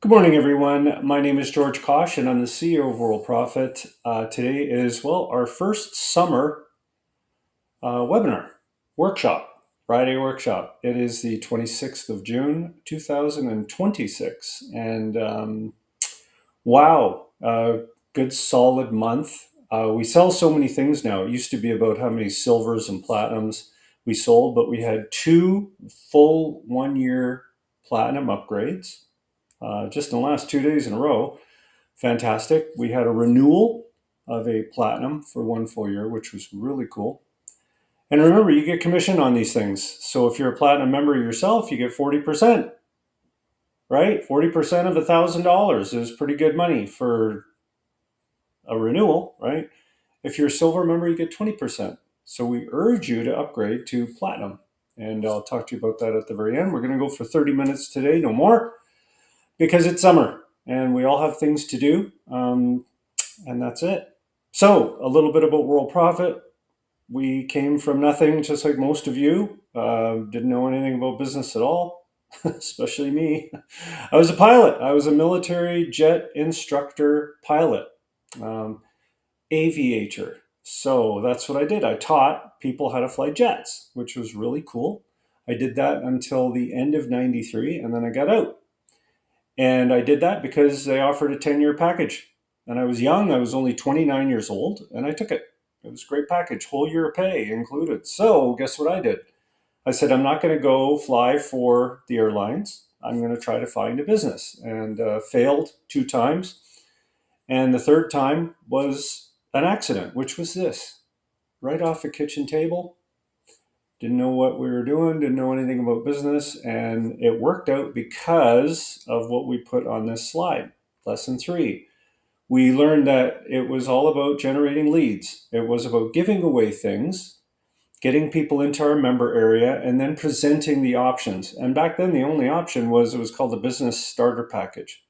Good morning, everyone. My name is George Kosch, and I'm the CEO of Worldprofit. Today is, well, our first summer webinar workshop, Friday workshop. It is the 26th of June, 2026. And wow, good solid month. We sell so many things now. It used to be about how many silvers and platinums we sold, but we had two full 1 year platinum upgrades just in the last 2 days in a row. Fantastic. We had a renewal of a platinum for 1 full year, which was really cool. And remember, you get commission on these things. So if you're a platinum member yourself, you get 40%, right? 40% of $1,000 is pretty good money for a renewal, right? If you're a silver member, you get 20%. So we urge you to upgrade to platinum. And I'll talk to you about that at the very end. We're going to go for 30 minutes today, no more, because it's summer and we all have things to do. And that's it. So a little bit about Worldprofit. We came from nothing, just like most of you. Didn't know anything about business at all, especially me. I was a pilot. I was a military jet instructor pilot, aviator. So that's what I did. I taught people how to fly jets, which was really cool. I did that until the end of 93, and then I got out. And I did that because they offered a 10-year package. And I was young. I was only 29 years old, and I took it. It was a great package, whole year of pay included. So guess what I did? I said, I'm not going to go fly for the airlines. I'm going to try to find a business, and failed 2 times. And the third time was an accident, which was this. Right off the kitchen table, didn't know what we were doing, didn't know anything about business, and it worked out because of what we put on this slide. Lesson 3. We learned that it was all about generating leads. It was about giving away things, getting people into our member area, and then presenting the options. And back then, the only option was, it was called the Business Starter Package,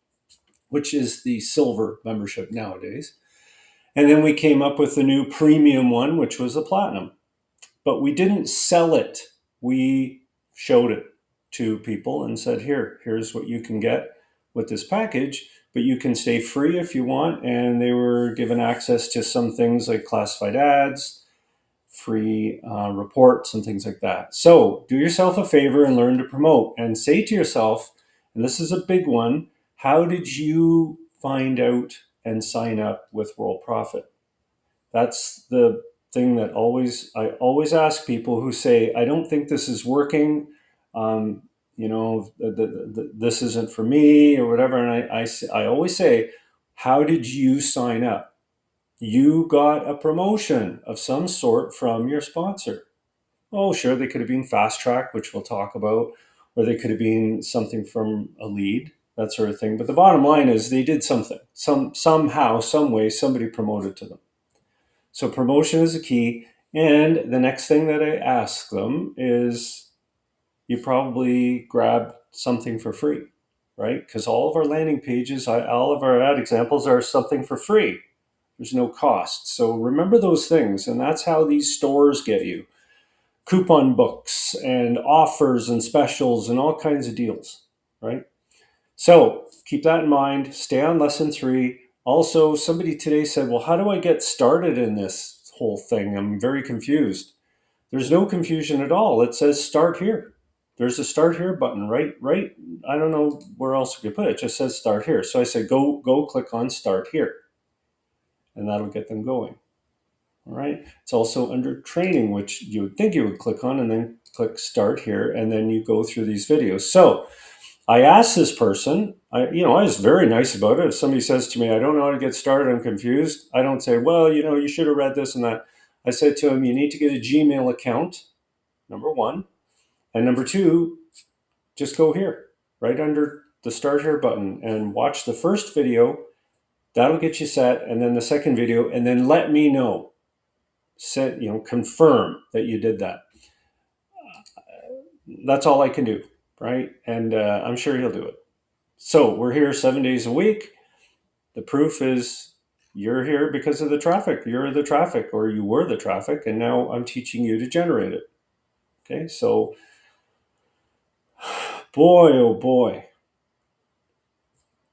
which is the silver membership nowadays. And then we came up with the new premium one, which was the platinum. But we didn't sell it. We showed it to people and said, here's what you can get with this package, but you can stay free if you want. And they were given access to some things like classified ads, free reports, and things like that. So do yourself a favor and learn to promote, and say to yourself, and this is a big one, how did you find out and sign up with Worldprofit? That's the thing that I always ask people who say, I don't think this is working. This isn't for me or whatever. And I always say, how did you sign up? You got a promotion of some sort from your sponsor. Oh, sure, they could have been FastTrack, which we'll talk about, or they could have been something from a lead, that sort of thing. But the bottom line is they did something. Somehow, some way, somebody promoted to them. So promotion is a key. And the next thing that I ask them is, you probably grab something for free, right? Because all of our landing pages, all of our ad examples are something for free. There's no cost. So remember those things. And that's how these stores get you. Coupon books and offers and specials and all kinds of deals, right? So keep that in mind. Stay on lesson 3. Also, somebody today said, well, how do I get started in this whole thing? I'm very confused. There's no confusion at all. It says start here. There's a start here button, right? I don't know where else we could put it. It just says start here. So I said, go click on start here. And that'll get them going. All right. It's also under training, which you would think you would click on, and then click start here. And then you go through these videos. So I asked this person, I was very nice about it. If somebody says to me, I don't know how to get started, I'm confused, I don't say, well, you should have read this and that. I said to him, you need to get a Gmail account, number 1. And number 2, just go here, right under the start here button, and watch the first video. That'll get you set. And then the second video, and then let me know. Confirm that you did that. That's all I can do. Right? And I'm sure he'll do it. So we're here 7 days a week. The proof is you're here because of the traffic. You're the traffic, or you were the traffic, and now I'm teaching you to generate it. Okay, so boy, oh boy.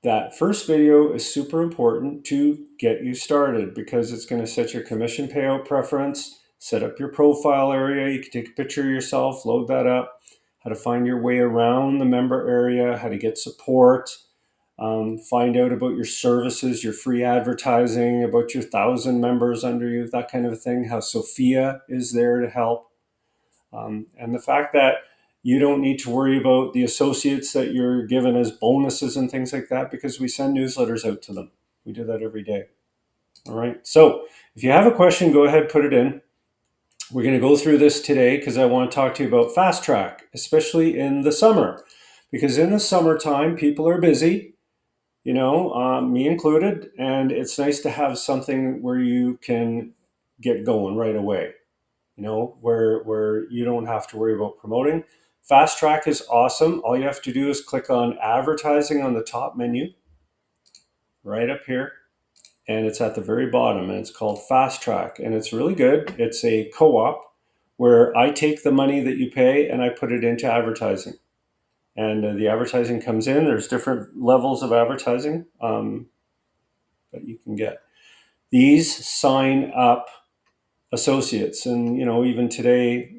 That first video is super important to get you started because it's going to set your commission payout preference, set up your profile area. You can take a picture of yourself, load that up, how to find your way around the member area, how to get support, find out about your services, your free advertising, about your 1,000 members under you, that kind of thing, how Sophia is there to help. And the fact that you don't need to worry about the associates that you're given as bonuses and things like that because we send newsletters out to them. We do that every day. All right. So if you have a question, go ahead, put it in. We're going to go through this today because I want to talk to you about FastTrack, especially in the summer. Because in the summertime, people are busy, me included, and it's nice to have something where you can get going right away. Where you don't have to worry about promoting. FastTrack is awesome. All you have to do is click on advertising on the top menu, right up here, and it's at the very bottom, and it's called FastTrack, and it's really good. It's a co-op where I take the money that you pay and I put it into advertising. And the advertising comes in. There's different levels of advertising that you can get. These sign up associates, and even today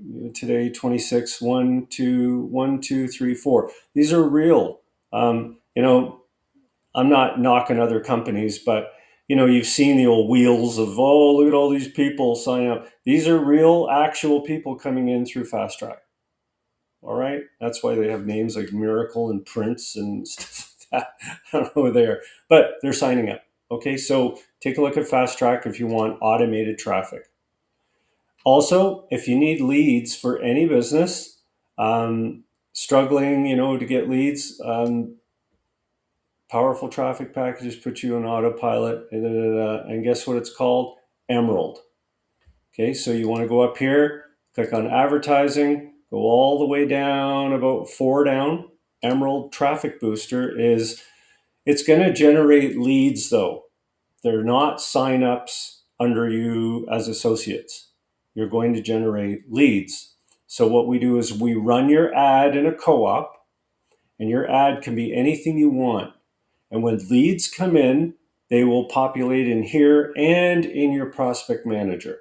26 1 2 1 2 3 4, these are real. I'm not knocking other companies, but you've seen the old wheels of, oh, look at all these people sign up. These are real actual people coming in through FastTrack. All right, that's why they have names like Miracle and Prince and stuff like that. I don't know who they are, but they're signing up. Okay, so take a look at FastTrack if you want automated traffic. Also, if you need leads for any business, struggling, to get leads, powerful traffic packages put you on autopilot, and guess what it's called? Emerald. Okay, so you want to go up here, click on advertising, go all the way down, about 4 down. Emerald Traffic Booster it's going to generate leads though. They're not signups under you as associates. You're going to generate leads. So what we do is we run your ad in a co-op, and your ad can be anything you want. And when leads come in, they will populate in here and in your prospect manager.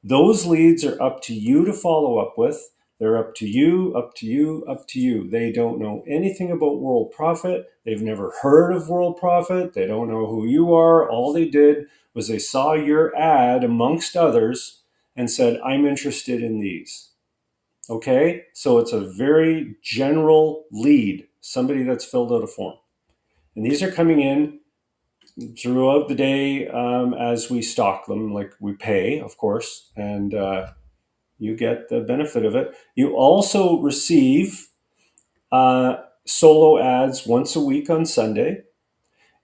Those leads are up to you to follow up with. They're up to you, up to you, up to you. They don't know anything about Worldprofit. They've never heard of Worldprofit. They don't know who you are. All they did was they saw your ad amongst others and said, I'm interested in these. Okay, so it's a very general lead, somebody that's filled out a form. And these are coming in throughout the day as we stock them, like we pay, of course, and you get the benefit of it. You also receive solo ads once a week on Sunday.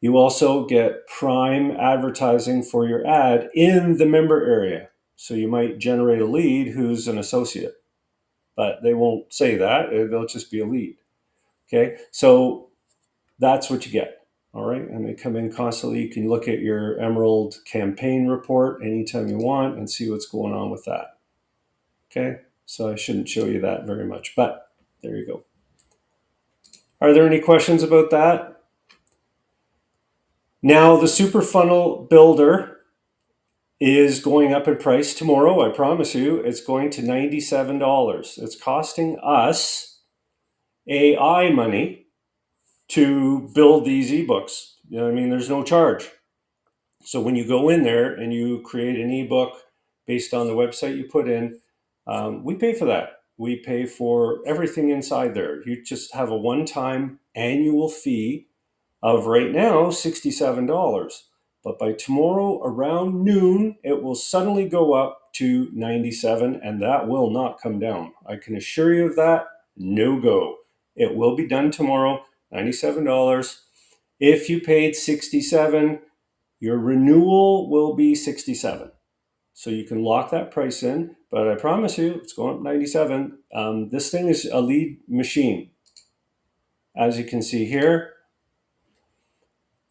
You also get prime advertising for your ad in the member area. So you might generate a lead who's an associate, but they won't say that. They'll just be a lead. Okay, so that's what you get. All right, and they come in constantly. You can look at your Emerald campaign report anytime you want and see what's going on with that. Okay, so I shouldn't show you that very much, but there you go. Are there any questions about that? Now, the SuperFunnel Builder is going up in price tomorrow. I promise you, it's going to $97. It's costing us AI money to build these ebooks. There's no charge. So when you go in there and you create an ebook based on the website you put in, we pay for that. We pay for everything inside there. You just have a one-time annual fee of right now $67. But by tomorrow around noon, it will suddenly go up to $97, and that will not come down. I can assure you of that. No go. It will be done tomorrow, $97. If you paid $67, your renewal will be $67. So you can lock that price in, but I promise you, it's going up $97. This thing is a lead machine. As you can see here,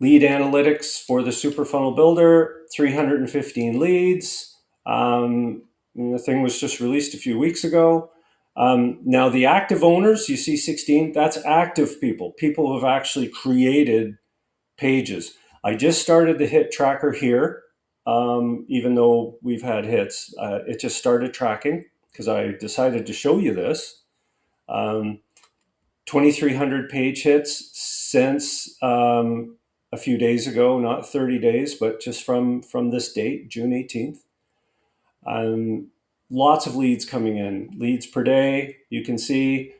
lead analytics for the SuperFunnel Builder, 315 leads. The thing was just released a few weeks ago. Now the active owners, you see 16, that's active people who have actually created pages. I just started the hit tracker here, even though we've had hits. It just started tracking because I decided to show you this. 2,300 page hits since a few days ago, not 30 days, but just from this date, June 18th. Lots of leads coming in, leads per day. You can see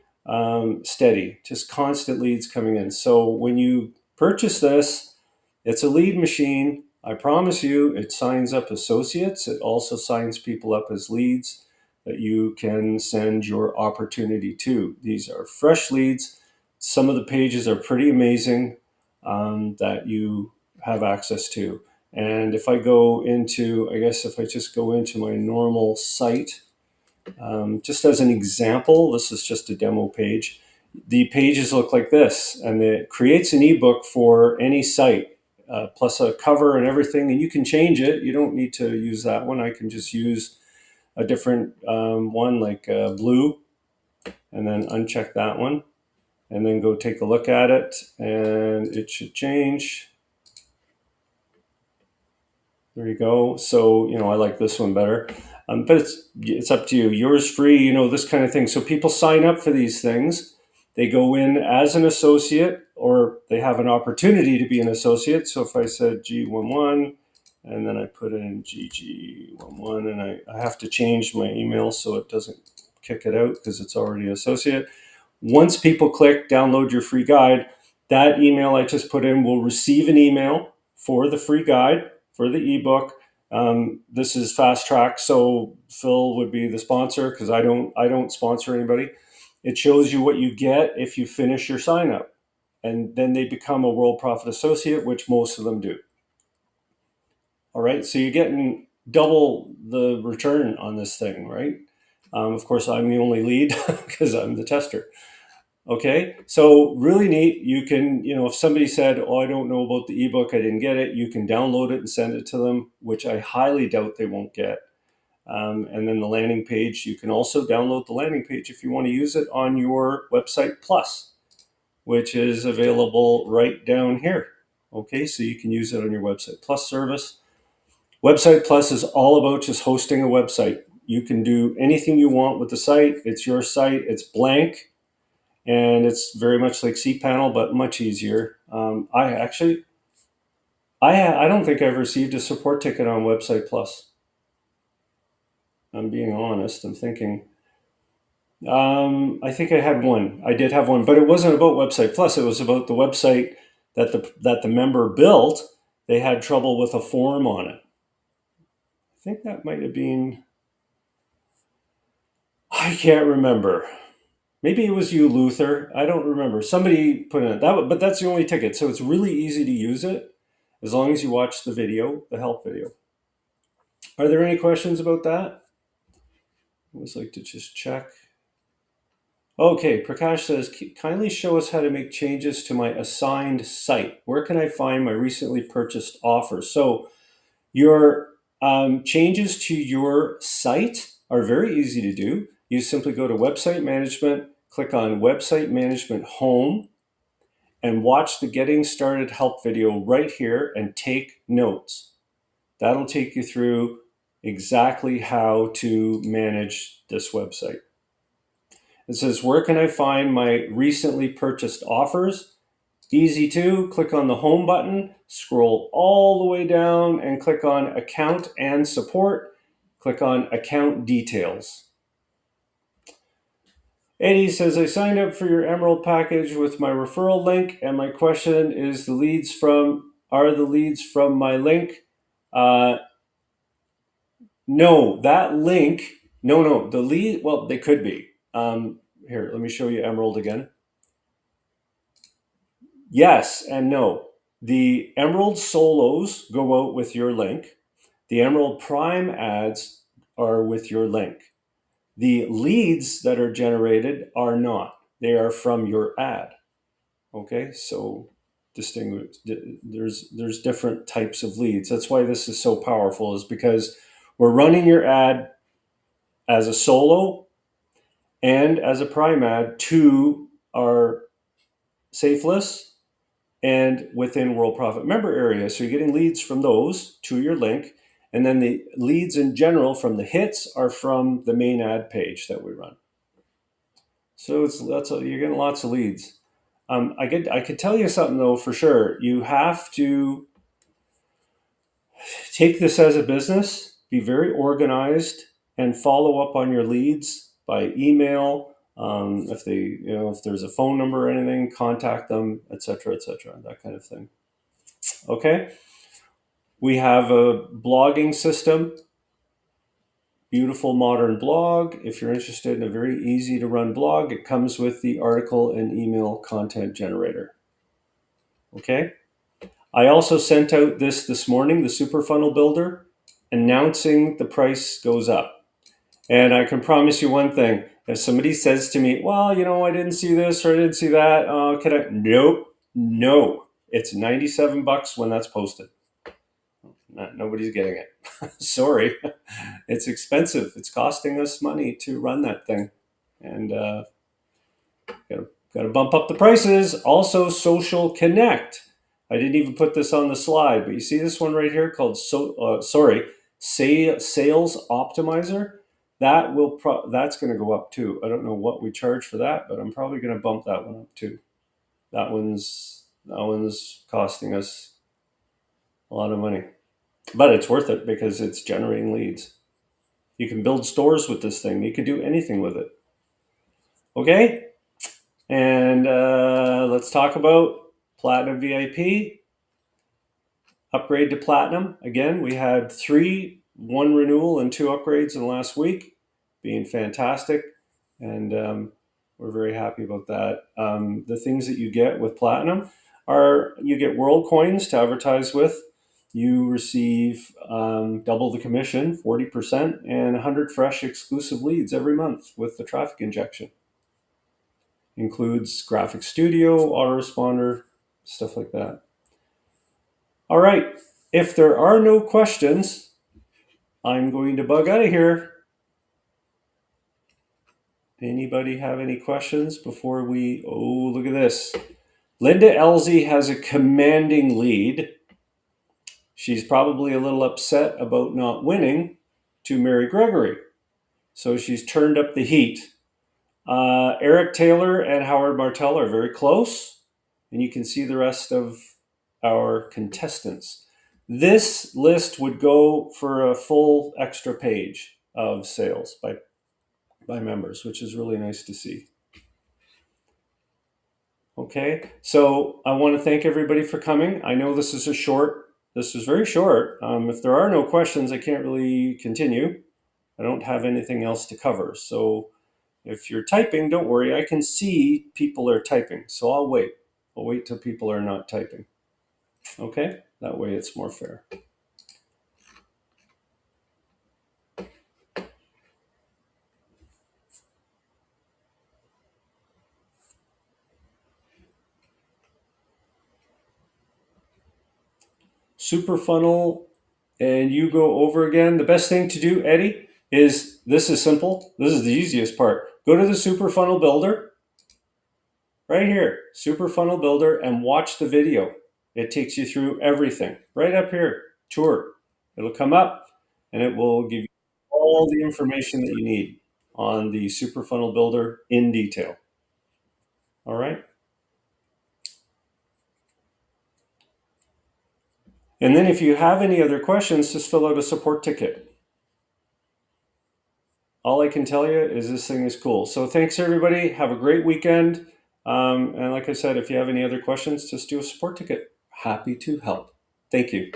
steady, just constant leads coming in. So when you purchase this, it's a lead machine. I promise you, it signs up associates. It also signs people up as leads that you can send your opportunity to. These are fresh leads. Some of the pages are pretty amazing that you have access to. And if I go into, I guess if I just go into my normal site, just as an example, this is just a demo page. The pages look like this, and it creates an ebook for any site, plus a cover and everything, and you can change it. You don't need to use that one. I can just use a different one like blue, and then uncheck that one, and then go take a look at it, and it should change. There you go. So, I like this one better. But it's up to you. Yours free, this kind of thing. So people sign up for these things. They go in as an associate, or they have an opportunity to be an associate. So if I said G11, and then I put in GG11, and I have to change my email so it doesn't kick it out because it's already associate. Once people click download your free guide, that email I just put in will receive an email for the free guide, for the ebook. This is FastTrack, so Phil would be the sponsor because I don't sponsor anybody. It shows you what you get if you finish your sign up, and then they become a Worldprofit associate, which most of them do. All right, so you're getting double the return on this thing, right? Of course, I'm the only lead because I'm the tester. Okay, so really neat. You can, if somebody said, oh, I don't know about the ebook, I didn't get it, you can download it and send it to them, which I highly doubt they won't get. And then the landing page, you can also download the landing page if you want to use it on your Website Plus, which is available right down here. Okay, so you can use it on your Website Plus service. Website Plus is all about just hosting a website. You can do anything you want with the site. It's your site, it's blank. And it's very much like cPanel, but much easier. I don't think I've received a support ticket on Website Plus. I'm being honest. I'm thinking. I think I had one. I did have one, but it wasn't about Website Plus. It was about the website that the member built. They had trouble with a form on it. I think that might have been. I can't remember. Maybe it was you, Luther. I don't remember. Somebody put in that, but that's the only ticket. So it's really easy to use it as long as you watch the video, the help video. Are there any questions about that? I always like to just check. Okay, Prakash says, kindly show us how to make changes to my assigned site. Where can I find my recently purchased offers? So your changes to your site are very easy to do. You simply go to Website Management, click on Website Management Home, and watch the Getting Started help video right here and take notes. That'll take you through exactly how to manage this website. It says, where can I find my recently purchased offers? Easy to click on the home button, scroll all the way down and click on account and support. Click on account details. Eddie says, I signed up for your Emerald package with my referral link, and my question is, are the leads from my link? No, that link, no, the lead, well, they could be. Here, let me show you Emerald again. Yes and no. The Emerald solos go out with your link. The Emerald Prime ads are with your link. The leads that are generated are not. They are from your ad. Okay, so distinguish. There's different types of leads. That's why this is so powerful, is because we're running your ad as a solo and as a prime ad to our safe list, and within Worldprofit member area. So you're getting leads from those to your link. And then the leads in general from the hits are from the main ad page that we run. So you're getting lots of leads. I could tell you something though for sure. You have to take this as a business, be very organized, and follow up on your leads by email. If there's a phone number or anything, contact them, etc., that kind of thing. Okay. We have a blogging system, beautiful modern blog. If you're interested in a very easy to run blog, it comes with the article and email content generator. Okay. I also sent out this morning, the SuperFunnel Builder, announcing the price goes up. And I can promise you one thing. If somebody says to me, well, I didn't see this or I didn't see that, can I? Nope. No. It's $97 when that's posted. Nobody's getting it. Sorry. It's expensive. It's costing us money to run that thing. And got to bump up the prices. Also, Social Connect. I didn't even put this on the slide, but you see this one right here called Sales Optimizer. That's going to go up too. I don't know what we charge for that, but I'm probably going to bump that one up too. That one's costing us a lot of money, but it's worth it because it's generating leads. You can build stores with this thing. You can do anything with it. Okay, and let's talk about Platinum VIP. Upgrade to Platinum. Again, we had 1 renewal and 2 upgrades in the last week, being fantastic. And we're very happy about that. The things that you get with Platinum are you get World Coins to advertise with. You receive double the commission, 40%, and 100 fresh exclusive leads every month with the traffic injection. Includes graphic studio, autoresponder, stuff like that. All right, if there are no questions, I'm going to bug out of here. Anybody have any questions before we, look at this. Linda Elzy has a commanding lead. She's probably a little upset about not winning to Mary Gregory. So she's turned up the heat. Eric Taylor and Howard Martell are very close, and you can see the rest of our contestants. This list would go for a full extra page of sales by members, which is really nice to see. Okay, so I want to thank everybody for coming. I know this is very short. If there are no questions, I can't really continue. I don't have anything else to cover. So if you're typing, don't worry. I can see people are typing, so I'll wait. I'll wait till people are not typing. Okay, that way it's more fair. SuperFunnel, and you go over again. The best thing to do, Eddie, this is simple. This is the easiest part. Go to the SuperFunnel Builder, right here, SuperFunnel Builder, and watch the video. It takes you through everything. Right up here, tour. It'll come up, and it will give you all the information that you need on the SuperFunnel Builder in detail. All right? And then if you have any other questions, just fill out a support ticket. All I can tell you is this thing is cool. So thanks everybody. Have a great weekend. And like I said, if you have any other questions, just do a support ticket. Happy to help. Thank you.